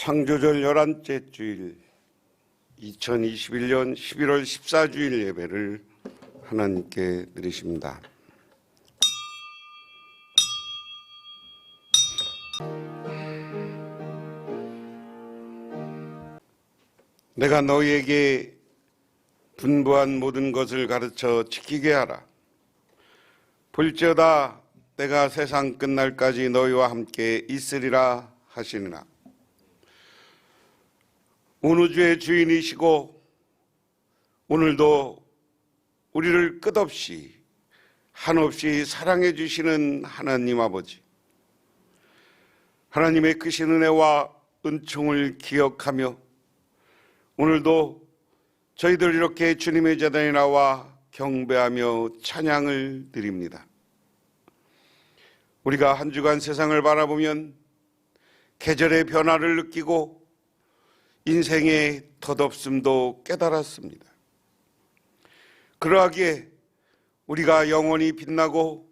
창조절 11째 주일 2021년 11월 14주일 예배를 하나님께 드리십니다. 내가 너희에게 분부한 모든 것을 가르쳐 지키게 하라. 볼지어다 내가 세상 끝날까지 너희와 함께 있으리라 하시니라. 온 우주의 주인이시고 오늘도 우리를 끝없이 한없이 사랑해 주시는 하나님 아버지, 하나님의 크신 은혜와 은총을 기억하며 오늘도 저희들 이렇게 주님의 제단에 나와 경배하며 찬양을 드립니다. 우리가 한 주간 세상을 바라보면 계절의 변화를 느끼고 인생의 덧없음도 깨달았습니다. 그러하기에 우리가 영원히 빛나고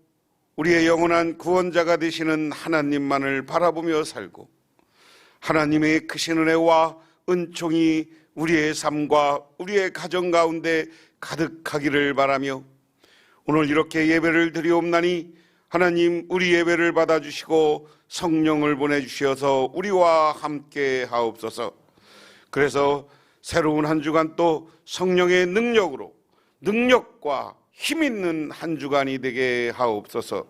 우리의 영원한 구원자가 되시는 하나님만을 바라보며 살고 하나님의 크신 은혜와 은총이 우리의 삶과 우리의 가정 가운데 가득하기를 바라며 오늘 이렇게 예배를 드리옵나니 하나님 우리 예배를 받아주시고 성령을 보내주셔서 우리와 함께 하옵소서. 그래서 새로운 한 주간 또 성령의 능력과 힘 있는 한 주간이 되게 하옵소서.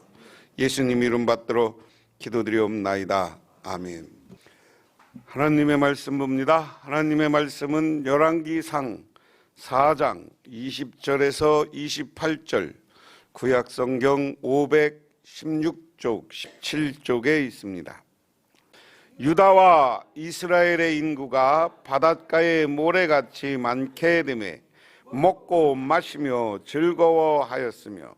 예수님 이름 받들어 기도드리옵나이다. 아멘. 하나님의 말씀 봅니다. 하나님의 말씀은 열왕기상 4장 20절에서 28절 구약성경 516쪽 17쪽에 있습니다. 유다와 이스라엘의 인구가 바닷가의 모래같이 많게 되매 먹고 마시며 즐거워하였으며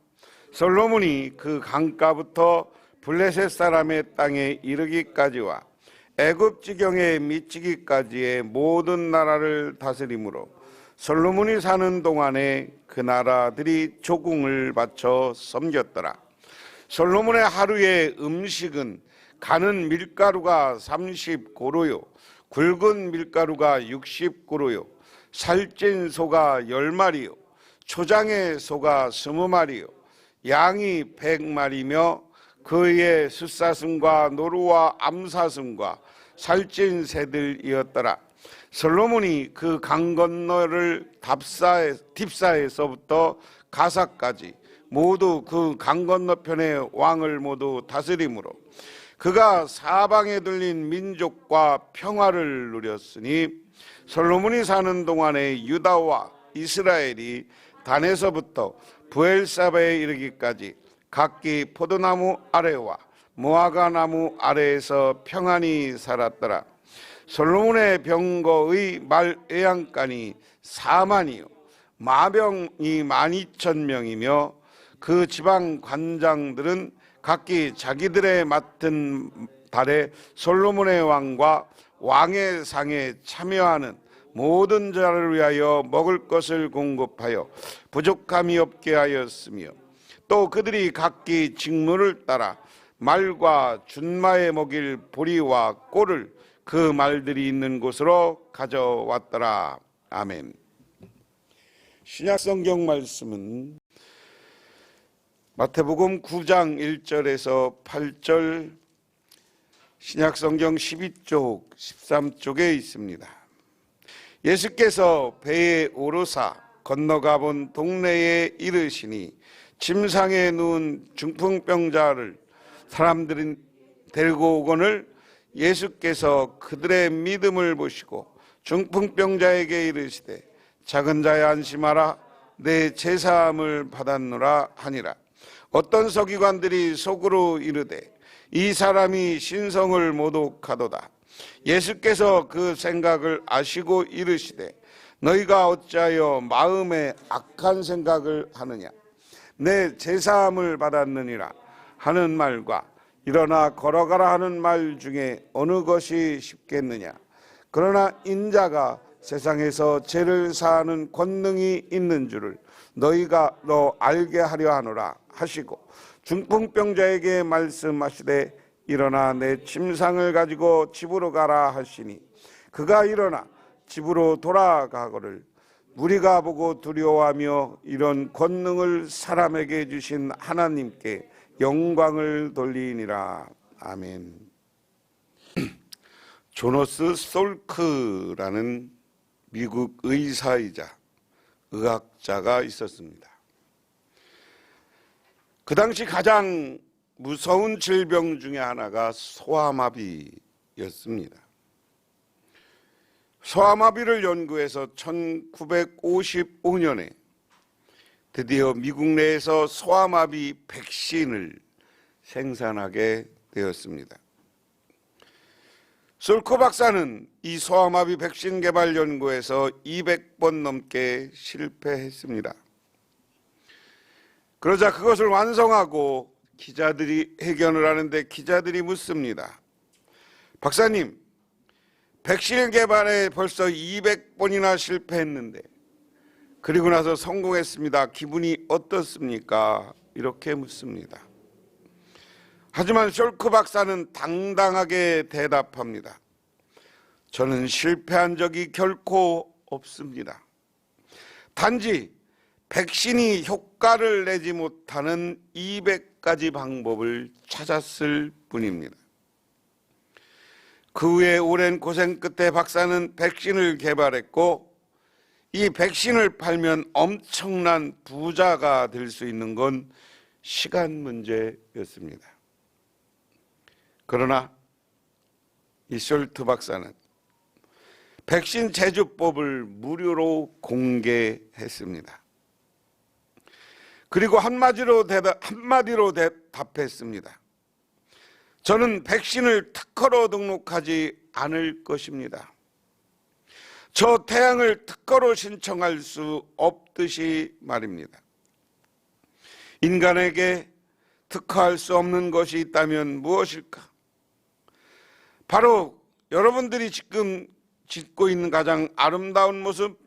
솔로몬이 그 강가부터 블레셋 사람의 땅에 이르기까지와 애굽 지경에 미치기까지의 모든 나라를 다스림으로 솔로몬이 사는 동안에 그 나라들이 조궁을 바쳐 섬겼더라. 솔로몬의 하루의 음식은 가는 밀가루가 30고루요 굵은 밀가루가 60고루요 살찐 소가 10마리요 초장의 소가 20마리요 양이 100마리며 그의 숫사슴과 노루와 암사슴과 살찐 새들이었더라. 솔로몬이 그 강 건너를 딥사에서부터 가사까지 모두 그 강 건너편의 왕을 모두 다스림으로 그가 사방에 들린 민족과 평화를 누렸으니 솔로몬이 사는 동안에 유다와 이스라엘이 단에서부터 브엘사바에 이르기까지 각기 포도나무 아래와 무화과 나무 아래에서 평안히 살았더라. 솔로몬의 병거의 말 애양간이 4만이요 마병이 12,000명이며 그 지방 관장들은 각기 자기들의 맡은 달에 솔로몬의 왕과 왕의 상에 참여하는 모든 자를 위하여 먹을 것을 공급하여 부족함이 없게 하였으며 또 그들이 각기 직무를 따라 말과 준마에 먹일 보리와 꼴을 그 말들이 있는 곳으로 가져왔더라. 아멘. 신약성경 말씀은 마태복음 9장 1절에서 8절, 신약성경 12쪽, 13쪽에 있습니다. 예수께서 배에 오르사 건너가 본 동네에 이르시니 침상에 누운 중풍병자를 사람들이 데리고 오거늘 예수께서 그들의 믿음을 보시고 중풍병자에게 이르시되 작은 자야 안심하라 내 제사함을 받았노라 하니라. 어떤 서기관들이 속으로 이르되 이 사람이 신성을 모독하도다. 예수께서 그 생각을 아시고 이르시되 너희가 어찌하여 마음에 악한 생각을 하느냐. 내 제사함을 받았느니라 하는 말과 일어나 걸어가라 하는 말 중에 어느 것이 쉽겠느냐. 그러나 인자가 세상에서 죄를 사하는 권능이 있는 줄을 너희가 알게 하려 하노라 하시고 중풍병자에게 말씀하시되 일어나 내 침상을 가지고 집으로 가라 하시니 그가 일어나 집으로 돌아가거를 무리가 보고 두려워하며 이런 권능을 사람에게 주신 하나님께 영광을 돌리니라. 아멘. 조너스 솔크라는 미국 의사이자 의학자가 있었습니다. 그 당시 가장 무서운 질병 중에 하나가 소아마비였습니다. 소아마비를 연구해서 1955년에 드디어 미국 내에서 소아마비 백신을 생산하게 되었습니다. 솔크 박사는 이 소아마비 백신 개발 연구에서 200번 넘게 실패했습니다. 그러자 그것을 완성하고 기자들이 회견을 하는데 기자들이 묻습니다. 박사님, 백신 개발에 벌써 200번이나 실패했는데 그리고 나서 성공했습니다. 기분이 어떻습니까? 이렇게 묻습니다. 하지만 솔크 박사는 당당하게 대답합니다. 저는 실패한 적이 결코 없습니다. 단지 백신이 효과를 내지 못하는 200가지 방법을 찾았을 뿐입니다. 그 후에 오랜 고생 끝에 박사는 백신을 개발했고 이 백신을 팔면 엄청난 부자가 될 수 있는 건 시간 문제였습니다. 그러나 이 솔크 박사는 백신 제조법을 무료로 공개했습니다. 그리고 한마디로 답했습니다. 저는 백신을 특허로 등록하지 않을 것입니다. 저 태양을 특허로 신청할 수 없듯이 말입니다. 인간에게 특허할 수 없는 것이 있다면 무엇일까? 바로 여러분들이 지금 짓고 있는 가장 아름다운 모습,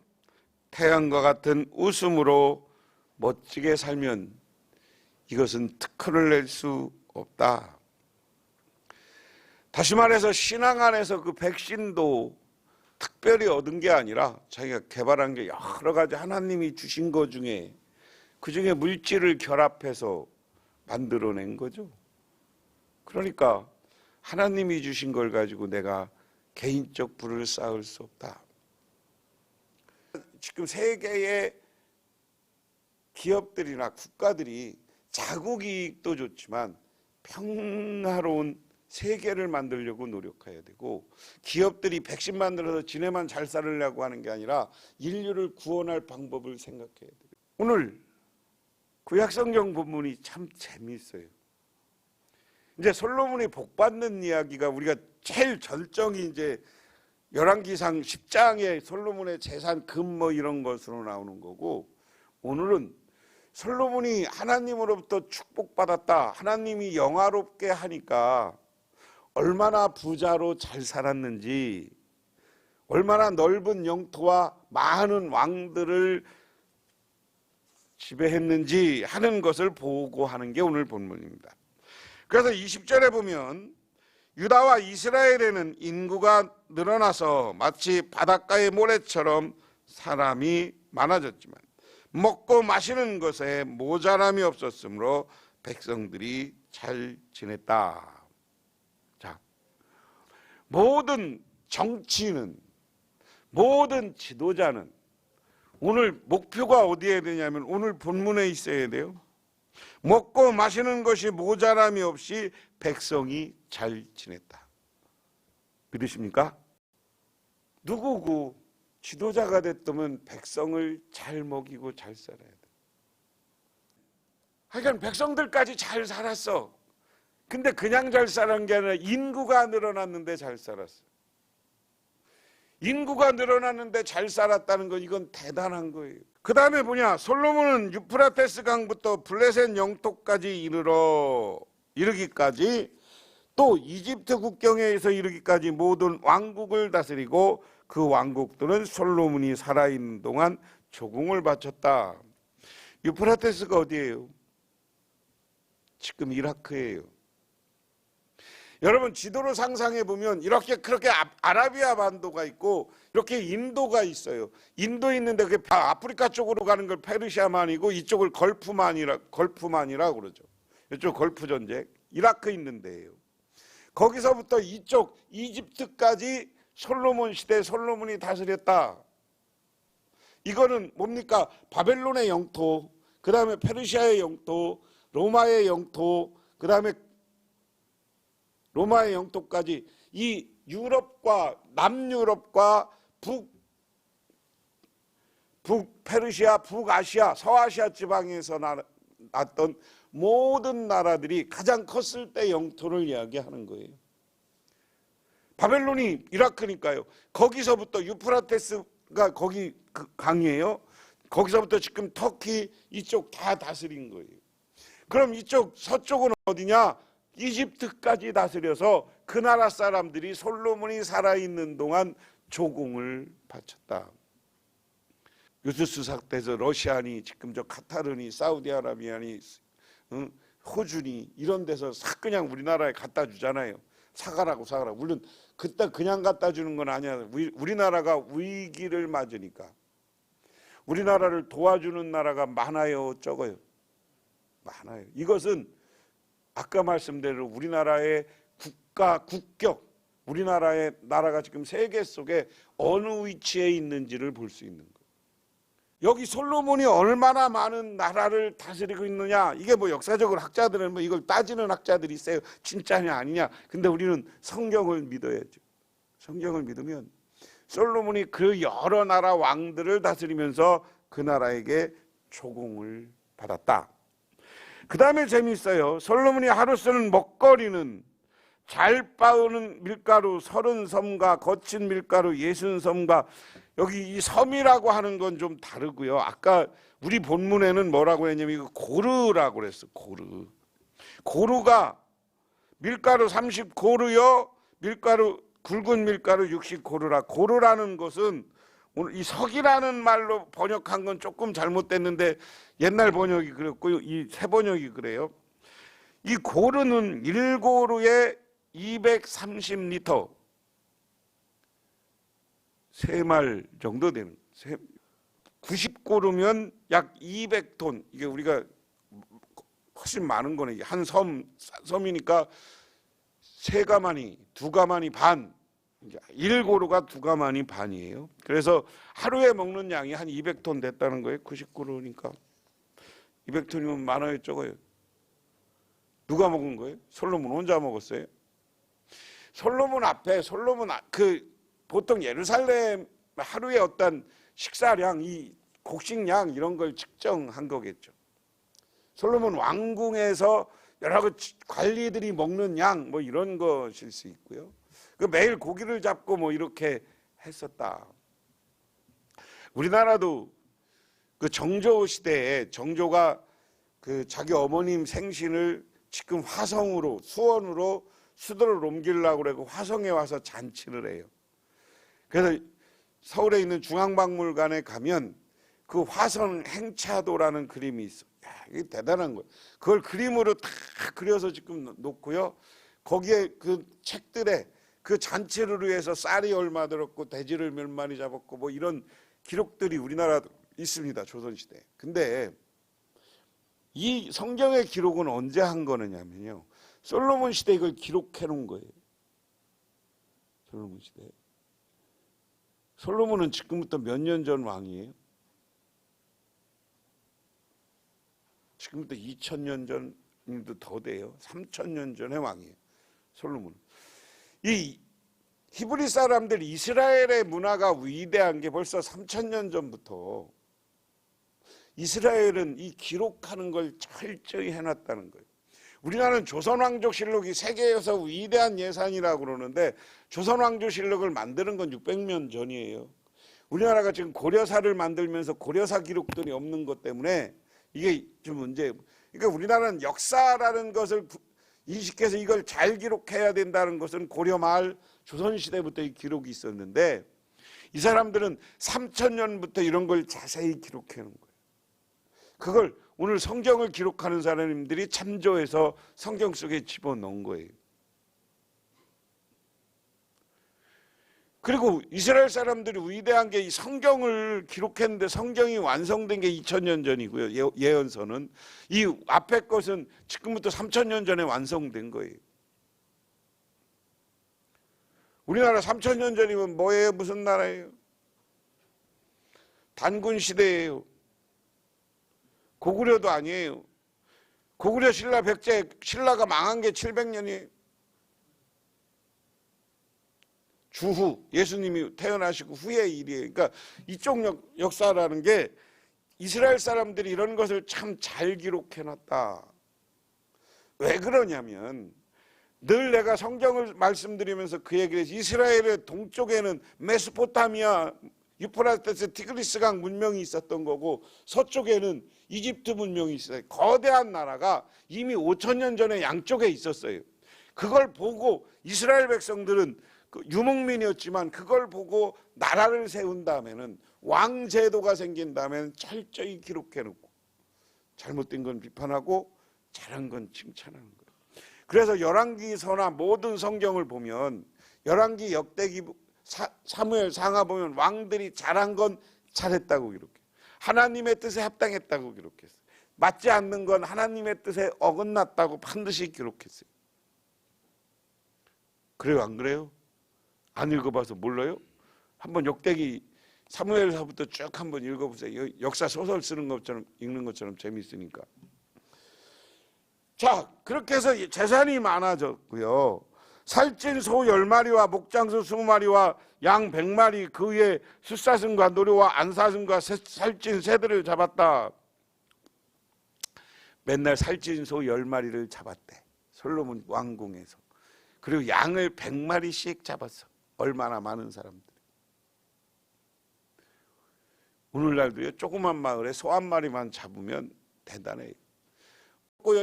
태양과 같은 웃음으로 멋지게 살면 이것은 특허를 낼 수 없다. 다시 말해서 신앙 안에서 그 백신도 특별히 얻은 게 아니라 자기가 개발한 게 여러 가지 하나님이 주신 것 중에 그 중에 물질을 결합해서 만들어낸 거죠. 그러니까 하나님이 주신 걸 가지고 내가 개인적 부를 쌓을 수 없다. 지금 세계의 기업들이나 국가들이 자국 이익도 좋지만 평화로운 세계를 만들려고 노력해야 되고, 기업들이 백신 만들어서 지네만 잘 살으려고 하는 게 아니라 인류를 구원할 방법을 생각해야 돼요. 오늘 구약성경 본문이 참 재미있어요. 이제 솔로몬이 복받는 이야기가 우리가 제일 절정이 이제 열왕기상 10장에 솔로몬의 재산 금 뭐 이런 것으로 나오는 거고, 오늘은 솔로몬이 하나님으로부터 축복받았다, 하나님이 영화롭게 하니까 얼마나 부자로 잘 살았는지, 얼마나 넓은 영토와 많은 왕들을 지배했는지 하는 것을 보고하는 게 오늘 본문입니다. 그래서 20절에 보면 유다와 이스라엘에는 인구가 늘어나서 마치 바닷가의 모래처럼 사람이 많아졌지만 먹고 마시는 것에 모자람이 없었으므로 백성들이 잘 지냈다. 자, 모든 정치는, 모든 지도자는 오늘 목표가 어디에 되냐면 오늘 본문에 있어야 돼요. 먹고 마시는 것이 모자람이 없이 백성이 잘 지냈다. 믿으십니까? 누구고 지도자가 됐다면 백성을 잘 먹이고 잘 살아야 돼. 하여간 백성들까지 잘 살았어. 근데 그냥 잘 살은 게 아니라 인구가 늘어났는데 잘 살았어. 인구가 늘어났는데 잘 살았다는 건 이건 대단한 거예요. 그 다음에 뭐냐, 솔로몬은 유프라테스 강부터 블레셋 영토까지 이르기까지, 또 이집트 국경에서 이르기까지 모든 왕국을 다스리고 그 왕국들은 솔로몬이 살아있는 동안 조공을 바쳤다. 유프라테스가 어디예요? 지금 이라크예요. 여러분 지도로 상상해 보면 이렇게 그렇게 아라비아 반도가 있고 이렇게 인도가 있어요. 인도 있는데 그게 아프리카 쪽으로 가는 걸 페르시아만이고 이쪽을 걸프만이라 그러죠. 이쪽 걸프 전쟁, 이라크 있는 데예요. 거기서부터 이쪽 이집트까지 솔로몬 시대 솔로몬이 다스렸다. 이거는 뭡니까? 바벨론의 영토, 그 다음에 페르시아의 영토, 로마의 영토, 그 다음에 로마의 영토까지 이 유럽과 남유럽과 북페르시아, 북아시아, 서아시아 지방에서 났던 모든 나라들이 가장 컸을 때 영토를 이야기하는 거예요. 바벨론이 이라크니까요. 거기서부터 유프라테스가 거기 그 강이에요. 거기서부터 지금 터키 이쪽 다 다스린 거예요. 그럼 이쪽 서쪽은 어디냐? 이집트까지 다스려서 그 나라 사람들이 솔로몬이 살아있는 동안 조공을 바쳤다. 유수스 사태에서 러시아니, 지금 저 카타르니, 사우디아라비아니, 호주니 이런 데서 싹 그냥 우리나라에 갖다 주잖아요. 사가라고. 물론 그때 그냥 갖다 주는 건 아니야. 우리나라가 위기를 맞으니까. 우리나라를 도와주는 나라가 많아요, 적어요? 많아요. 이것은 아까 말씀대로 우리나라의 국격, 우리나라의 나라가 지금 세계 속에 어느 위치에 있는지를 볼 수 있는 거예요. 여기 솔로몬이 얼마나 많은 나라를 다스리고 있느냐, 이게 뭐 역사적으로 학자들은 뭐 이걸 따지는 학자들이 있어요. 진짜냐 아니냐. 근데 우리는 성경을 믿어야죠. 성경을 믿으면 솔로몬이 그 여러 나라 왕들을 다스리면서 그 나라에게 조공을 받았다. 그 다음에 재미있어요. 솔로몬이 하루 쓰는 먹거리는 잘 빻는 밀가루 30섬과 거친 밀가루 60섬과, 여기 이 섬이라고 하는 건 좀 다르고요. 아까 우리 본문에는 뭐라고 했냐면 이거 고르라고 그랬어. 고르가 밀가루 30고르요, 밀가루 굵은 밀가루 60고르라. 고르라는 것은 오늘 이 석이라는 말로 번역한 건 조금 잘못됐는데 옛날 번역이 그랬고요. 이 새 번역이 그래요. 이 고르는 1고르에 230리터, 3말 정도 되는, 90고르면 약 200톤. 이게 우리가 훨씬 많은 거네. 한 섬이니까 3가마니, 2가마니 반, 1고르가 2가마니 반이에요. 그래서 하루에 먹는 양이 한 200톤 됐다는 거예요. 90고르니까 200톤이면 많아요, 적어요? 누가 먹은 거예요? 솔로몬 혼자 먹었어요? 솔로몬 앞에 보통 예루살렘 하루에 어떤 식사량, 이 곡식량 이런 걸 측정한 거겠죠. 솔로몬 왕궁에서 여러 관리들이 먹는 양 뭐 이런 것일 수 있고요. 그 매일 고기를 잡고 뭐 이렇게 했었다. 우리나라도 그 정조 시대에 정조가 그 자기 어머님 생신을 지금 화성으로, 수원으로 수도를 옮기려고 그러고 화성에 와서 잔치를 해요. 그래서 서울에 있는 중앙박물관에 가면 그 화성 행차도라는 그림이 있어. 야, 이게 대단한 거예요. 그걸 그림으로 다 그려서 지금 놓고요. 거기에 그 책들에 그 잔치를 위해서 쌀이 얼마 들었고 돼지를 몇 마리 잡았고 뭐 이런 기록들이 우리나라 있습니다. 조선시대. 근데 이 성경의 기록은 언제 한 거냐면요. 솔로몬 시대 이걸 기록해 놓은 거예요. 솔로몬 시대. 솔로몬은 지금부터 몇 년 전 왕이에요? 지금부터 2000년 전도 더 돼요. 3000년 전의 왕이에요. 솔로몬. 이 히브리 사람들 이스라엘의 문화가 위대한 게 벌써 3000년 전부터 이스라엘은 이 기록하는 걸 철저히 해놨다는 거예요. 우리나라는 조선왕조실록이 세계에서 위대한 예산이라고 그러는데 조선왕조실록을 만드는 건 600년 전이에요. 우리나라가 지금 고려사를 만들면서 고려사 기록들이 없는 것 때문에 이게 좀 문제예요. 그러니까 우리나라는 역사라는 것을 인식해서 이걸 잘 기록해야 된다는 것은 고려 말 조선시대부터 이 기록이 있었는데 이 사람들은 3000년부터 이런 걸 자세히 기록해 놓은 거예요. 그걸 오늘 성경을 기록하는 사람들이 참조해서 성경 속에 집어넣은 거예요. 그리고 이스라엘 사람들이 위대한 게 이 성경을 기록했는데 성경이 완성된 게 2000년 전이고요. 예언서는 이 앞에 것은 지금부터 3000년 전에 완성된 거예요. 우리나라 3000년 전이면 뭐예요? 무슨 나라예요? 단군 시대예요. 고구려도 아니에요. 고구려 신라 백제, 신라가 망한 게 700년이에요. 주후, 예수님이 태어나시고 후의 일이에요. 그러니까 이쪽 역사라는 게 이스라엘 사람들이 이런 것을 참 잘 기록해놨다. 왜 그러냐면 늘 내가 성경을 말씀드리면서 그 얘기를 해서 이스라엘의 동쪽에는 메소포타미아, 유프라테스, 티그리스강 문명이 있었던 거고 서쪽에는 이집트 문명이 있어요. 거대한 나라가 이미 5000년 전에 양쪽에 있었어요. 그걸 보고 이스라엘 백성들은 유목민이었지만 그걸 보고 나라를 세운 다음에는 왕제도가 생긴 다음에는 철저히 기록해놓고 잘못된 건 비판하고 잘한 건 칭찬하는 거예요. 그래서 열왕기서나 모든 성경을 보면 열왕기, 역대기, 사무엘, 상하 보면 왕들이 잘한 건 잘했다고 기록해요. 하나님의 뜻에 합당했다고 기록했어요. 맞지 않는 건 하나님의 뜻에 어긋났다고 반드시 기록했어요. 그래요, 안 그래요? 안 읽어봐서 몰라요? 한번 역대기 사무엘서부터 쭉 한번 읽어보세요. 역사 소설 쓰는 것처럼 읽는 것처럼 재미있으니까. 자, 그렇게 해서 재산이 많아졌고요. 살찐 소 10마리와 목장소 20마리와 양 100마리, 그 위에 숫사슴과 노루와 안사슴과 살찐 새들을 잡았다. 맨날 살찐 소 10마리를 잡았대. 솔로몬 왕궁에서. 그리고 양을 100마리씩 잡았어. 얼마나 많은 사람들이. 오늘날도요, 조그만 마을에 소 한 마리만 잡으면 대단해요.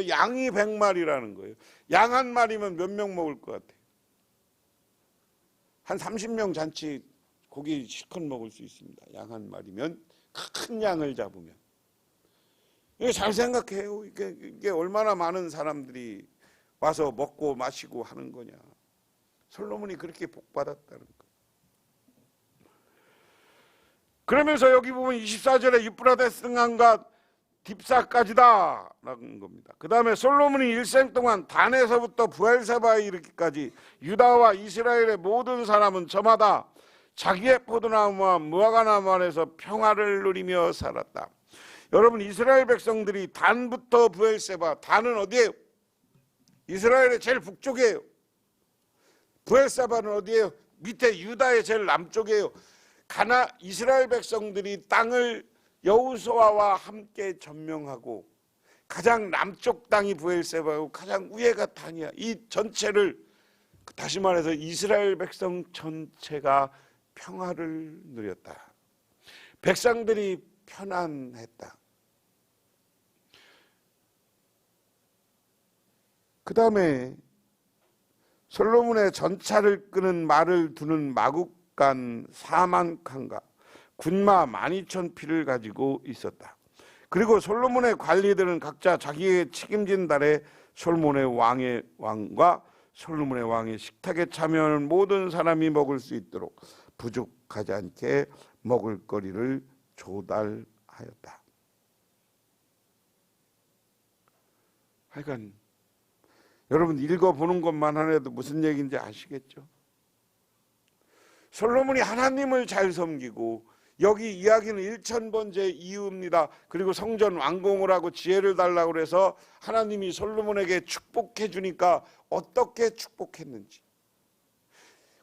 양이 100마리라는 거예요. 양 한 마리면 몇 명 먹을 것 같아요? 한 30명 잔치 고기 실컷 먹을 수 있습니다. 양 한 마리면, 큰 양을 잡으면. 이게 잘 생각해요. 이게 얼마나 많은 사람들이 와서 먹고 마시고 하는 거냐. 솔로몬이 그렇게 복받았다는 거. 그러면서 여기 보면 24절에 유프라데스 강과 딥사까지다 라는 겁니다. 그 다음에 솔로몬이 일생 동안 단에서부터 브엘세바에 이르기까지 유다와 이스라엘의 모든 사람은 저마다 자기의 포도나무와 무화과나무 안에서 평화를 누리며 살았다. 여러분, 이스라엘 백성들이 단부터 브엘세바, 단은 어디예요? 이스라엘의 제일 북쪽이에요. 브엘세바는 어디예요? 밑에 유다의 제일 남쪽이에요. 이스라엘 백성들이 땅을 여호수아와 함께 점령하고 가장 남쪽 땅이 브엘세바고 가장 위에가 단이야. 이 전체를, 다시 말해서 이스라엘 백성 전체가 평화를 누렸다. 백성들이 편안했다. 그 다음에 솔로몬의 전차를 끄는 말을 두는 마국간 4만 칸과 군마 12,000피를 가지고 있었다. 그리고 솔로몬의 관리들은 각자 자기의 책임진 달에 솔로몬의 왕과 솔로몬의 왕의 식탁에 참여하는 모든 사람이 먹을 수 있도록 부족하지 않게 먹을 거리를 조달하였다. 하여간 여러분 읽어보는 것만 하더라도 무슨 얘기인지 아시겠죠? 솔로몬이 하나님을 잘 섬기고, 여기 이야기는 1000번째 이유입니다. 그리고 성전 완공을 하고 지혜를 달라고 그래서 하나님이 솔로몬에게 축복해 주니까 어떻게 축복했는지,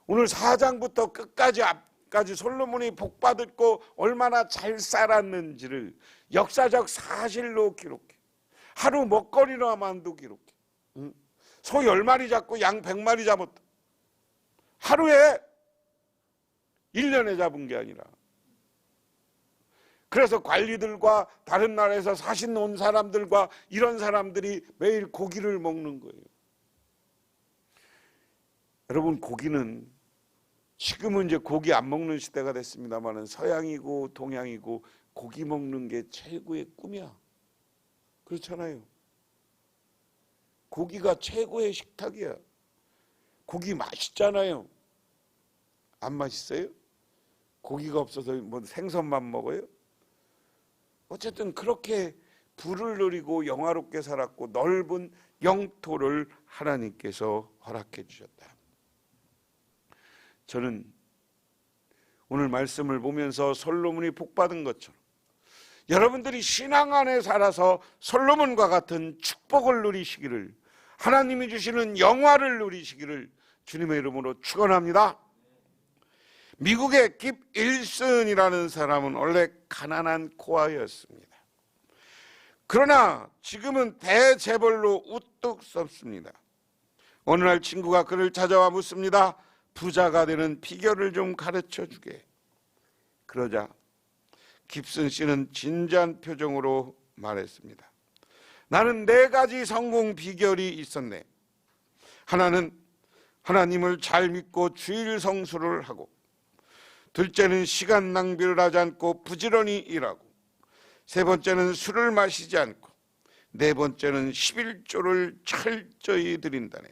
오늘 4장부터 끝까지 솔로몬이 복받았고 얼마나 잘 살았는지를 역사적 사실로 기록해. 하루 먹거리로만도 기록해. 소 10마리 잡고 양 100마리 잡았다. 하루에 1년에 잡은 게 아니라. 그래서 관리들과 다른 나라에서 사신 온 사람들과 이런 사람들이 매일 고기를 먹는 거예요. 여러분, 고기는 지금은 이제 고기 안 먹는 시대가 됐습니다만 서양이고 동양이고 고기 먹는 게 최고의 꿈이야. 그렇잖아요. 고기가 최고의 식탁이야. 고기 맛있잖아요. 안 맛있어요? 고기가 없어서 뭐 생선만 먹어요? 어쨌든 그렇게 부를 누리고 영화롭게 살았고 넓은 영토를 하나님께서 허락해 주셨다. 저는 오늘 말씀을 보면서 솔로몬이 복받은 것처럼 여러분들이 신앙 안에 살아서 솔로몬과 같은 축복을 누리시기를, 하나님이 주시는 영화를 누리시기를 주님의 이름으로 축원합니다. 미국의 깁 일슨이라는 사람은 원래 가난한 고아였습니다. 그러나 지금은 대재벌로 우뚝 섰습니다. 어느 날 친구가 그를 찾아와 묻습니다. 부자가 되는 비결을 좀 가르쳐 주게. 그러자 깁슨 씨는 진지한 표정으로 말했습니다. 나는 4가지 성공 비결이 있었네. 하나는 하나님을 잘 믿고 주일 성수를 하고, 둘째는 시간 낭비를 하지 않고 부지런히 일하고, 3번째는 술을 마시지 않고, 4번째는 11조를 철저히 드린다네.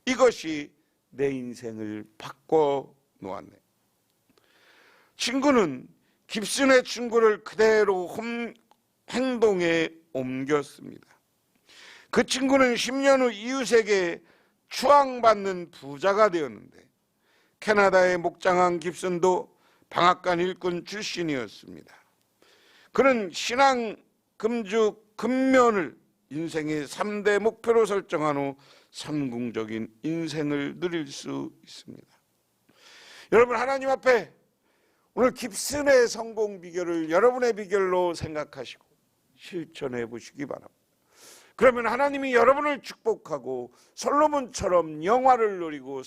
이것이 내 인생을 바꿔 놓았네. 친구는 깁슨의 충고를 그대로 행동에 옮겼습니다. 그 친구는 10년 후 이웃에게 추앙받는 부자가 되었는데, 캐나다의 목장한 깁슨도 방앗간 일꾼 출신이었습니다. 그는 신앙, 금주, 근면을 인생의 3대 목표로 설정한 후 성공적인 인생을 누릴 수 있습니다. 여러분, 하나님 앞에 오늘 깁슨의 성공 비결을 여러분의 비결로 생각하시고 실천해 보시기 바랍니다. 그러면 하나님이 여러분을 축복하고 솔로몬처럼 영화를 누리고,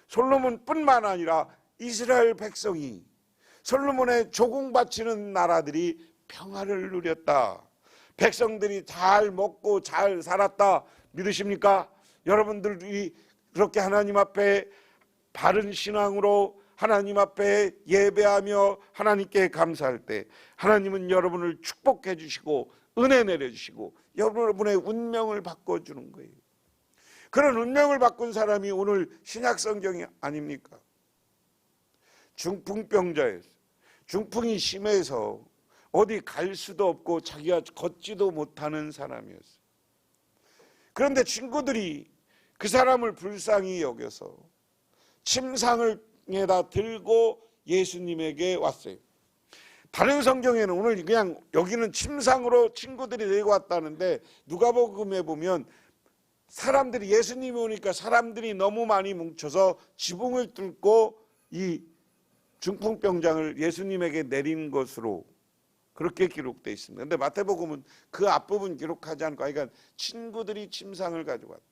솔로몬뿐만 아니라 이스라엘 백성이, 솔로몬의 조공 바치는 나라들이 평화를 누렸다, 백성들이 잘 먹고 잘 살았다 믿으십니까? 여러분들이 그렇게 하나님 앞에 바른 신앙으로 하나님 앞에 예배하며 하나님께 감사할 때 하나님은 여러분을 축복해 주시고 은혜 내려주시고 여러분의 운명을 바꿔주는 거예요. 그런 운명을 바꾼 사람이 오늘 신약 성경이 아닙니까? 중풍병자였어요. 중풍이 심해서 어디 갈 수도 없고 자기가 걷지도 못하는 사람이었어요. 그런데 친구들이 그 사람을 불쌍히 여겨서 침상에다 들고 예수님에게 왔어요. 다른 성경에는 오늘 그냥 여기는 침상으로 친구들이 데리고 왔다는데, 누가복음에 보면 사람들이, 예수님이 오니까 사람들이 너무 많이 뭉쳐서 지붕을 뚫고 이 중풍병장을 예수님에게 내린 것으로 그렇게 기록되어 있습니다. 그런데 마태복음은 그 앞부분 기록하지 않고, 그러니까 친구들이 침상을 가지고 왔다.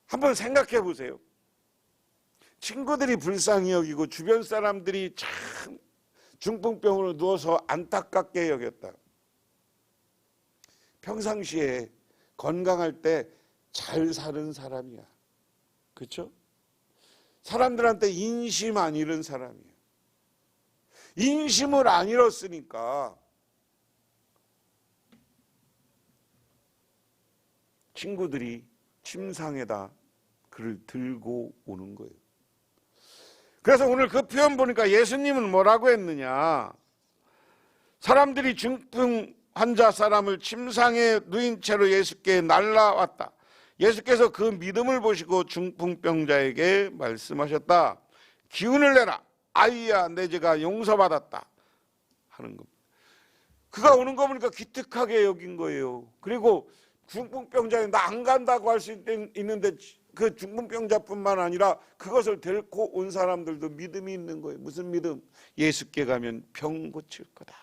한번 생각해 보세요. 친구들이 불쌍히 여기고 주변 사람들이 참 중풍병으로 누워서 안타깝게 여겼다. 평상시에 건강할 때 잘 사는 사람이야. 그렇죠? 사람들한테 인심 안 잃은 사람이야. 인심을 안 잃었으니까 친구들이 침상에다 그를 들고 오는 거예요. 그래서 오늘 그 표현 보니까 예수님은 뭐라고 했느냐? 사람들이 중풍 환자 사람을 침상에 누인 채로 예수께 날라왔다. 예수께서 그 믿음을 보시고 중풍병자에게 말씀하셨다. 기운을 내라. 아이야, 내 죄가 용서받았다. 하는 겁니다. 그가 오는 거 보니까 기특하게 여긴 거예요. 그리고 중풍병자에 나 안 간다고 할 수 있는데 그 중풍병자뿐만 아니라 그것을 데리고 온 사람들도 믿음이 있는 거예요. 무슨 믿음? 예수께 가면 병 고칠 거다.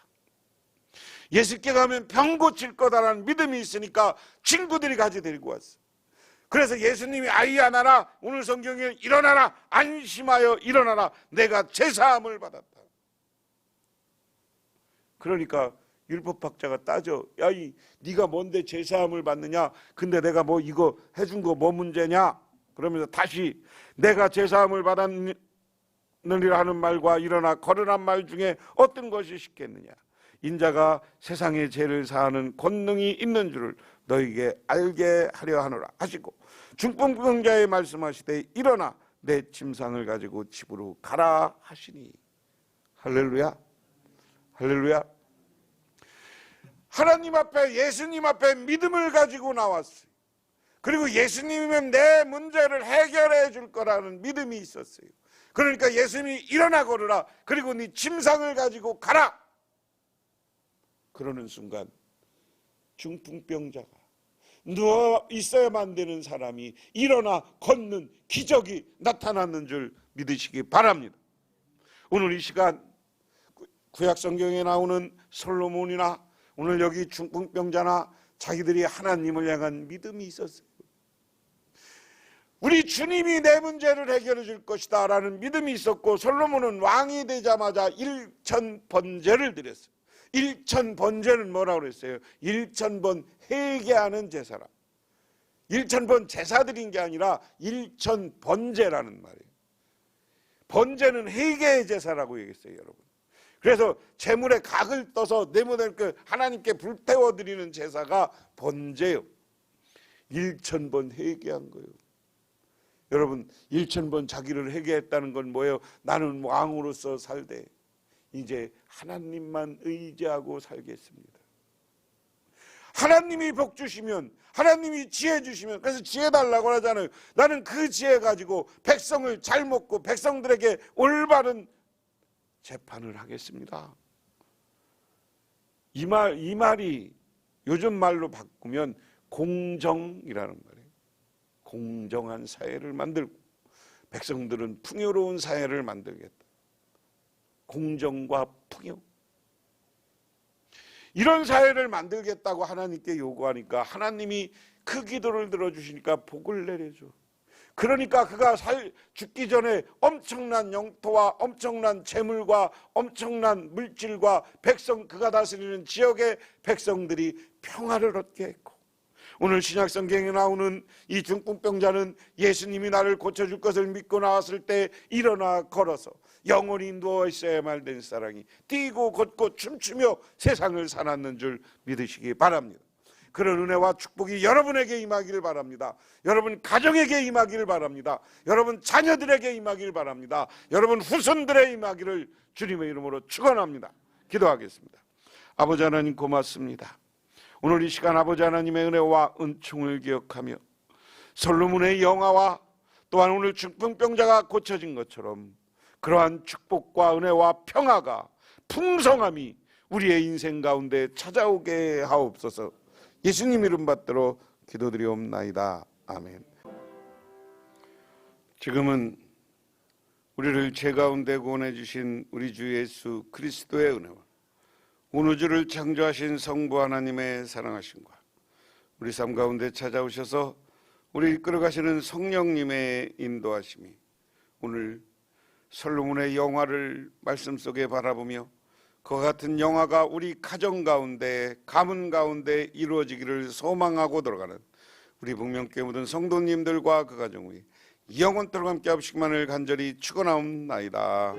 예수께 가면 병 고칠 거다라는 믿음이 있으니까 친구들이 같이 데리고 왔어요. 그래서 예수님이 아이야 나라, 오늘 성경에 일어나라, 안심하여 일어나라, 내가 제사함을 받았다. 그러니까 율법학자가 따져, 야, 네가 뭔데 제사함을 받느냐? 근데 내가 뭐 이거 해준 거 뭐 문제냐? 그러면서 다시 내가 제사함을 받았느니라 하는 말과 일어나 걸으란 말 중에 어떤 것이 쉽겠느냐? 인자가 세상의 죄를 사하는 권능이 있는 줄을 너에게 알게 하려 하노라 하시고, 중풍병자에 말씀하시되 일어나 내 침상을 가지고 집으로 가라 하시니. 할렐루야, 할렐루야. 하나님 앞에, 예수님 앞에 믿음을 가지고 나왔어요. 그리고 예수님이면 내 문제를 해결해 줄 거라는 믿음이 있었어요. 그러니까 예수님이 일어나 걸으라, 그리고 네 침상을 가지고 가라. 그러는 순간 중풍병자가, 누워 있어야만 되는 사람이 일어나 걷는 기적이 나타났는 줄 믿으시기 바랍니다. 오늘 이 시간 구약 성경에 나오는 솔로몬이나 오늘 여기 중풍병자나 자기들이 하나님을 향한 믿음이 있었어요. 우리 주님이 내 문제를 해결해 줄 것이다 라는 믿음이 있었고, 솔로몬은 왕이 되자마자 1000번제를 드렸어요. 1000번제는 뭐라고 그랬어요? 1000번 회개하는 제사라. 1000번 제사 드린 게 아니라 1000번제라는 말이에요. 번제는 회개의 제사라고 얘기했어요, 여러분. 그래서 제물에 각을 떠서 내모될 하나님께 불태워 드리는 제사가 번제요. 1000번 회개한 거예요. 여러분, 1000번 자기를 회개했다는 건 뭐예요? 나는 왕으로서 살되 이제 하나님만 의지하고 살겠습니다. 하나님이 복 주시면, 하나님이 지혜 주시면, 그래서 지혜 달라고 하잖아요. 나는 그 지혜 가지고 백성을 잘 먹고 백성들에게 올바른 재판을 하겠습니다. 이 말이 요즘 말로 바꾸면 공정이라는 말이에요. 공정한 사회를 만들고 백성들은 풍요로운 사회를 만들겠다. 공정과 풍요, 이런 사회를 만들겠다고 하나님께 요구하니까 하나님이 그 기도를 들어주시니까 복을 내려줘. 그러니까 그가 죽기 전에 엄청난 영토와 엄청난 재물과 엄청난 물질과 백성, 그가 다스리는 지역의 백성들이 평화를 얻게 했고, 오늘 신약 성경에 나오는 이 중풍병자는 예수님이 나를 고쳐줄 것을 믿고 나왔을 때 일어나 걸어서 영원히 누워 있어야만 된 사랑이 뛰고 걷고 춤추며 세상을 살았는 줄 믿으시기 바랍니다. 그런 은혜와 축복이 여러분에게 임하기를 바랍니다. 여러분 가정에게 임하기를 바랍니다. 여러분 자녀들에게 임하기를 바랍니다. 여러분 후손들의 임하기를 주님의 이름으로 축원합니다. 기도하겠습니다. 아버지 하나님, 고맙습니다. 오늘 이 시간 아버지 하나님의 은혜와 은총을 기억하며 솔로몬의 영화와 또한 오늘 중풍병자가 고쳐진 것처럼 그러한 축복과 은혜와 평화가, 풍성함이 우리의 인생 가운데 찾아오게 하옵소서. 예수님 이름 받들어 기도드리옵나이다. 아멘. 지금은 우리를 죄 가운데 구원해 주신 우리 주 예수 그리스도의 은혜와 온 우주를 창조하신 성부 하나님의 사랑하심과 우리 삶 가운데 찾아오셔서 우리 이끌어가시는 성령님의 인도하심이 오늘 솔로몬의 영화를 말씀 속에 바라보며 그와 같은 영화가 우리 가정 가운데, 가문 가운데 이루어지기를 소망하고 들어가는 우리 북명교회 모든 성도님들과 그 가정 위에 영원토록 함께 하시기만을 간절히 축원하옵나이다.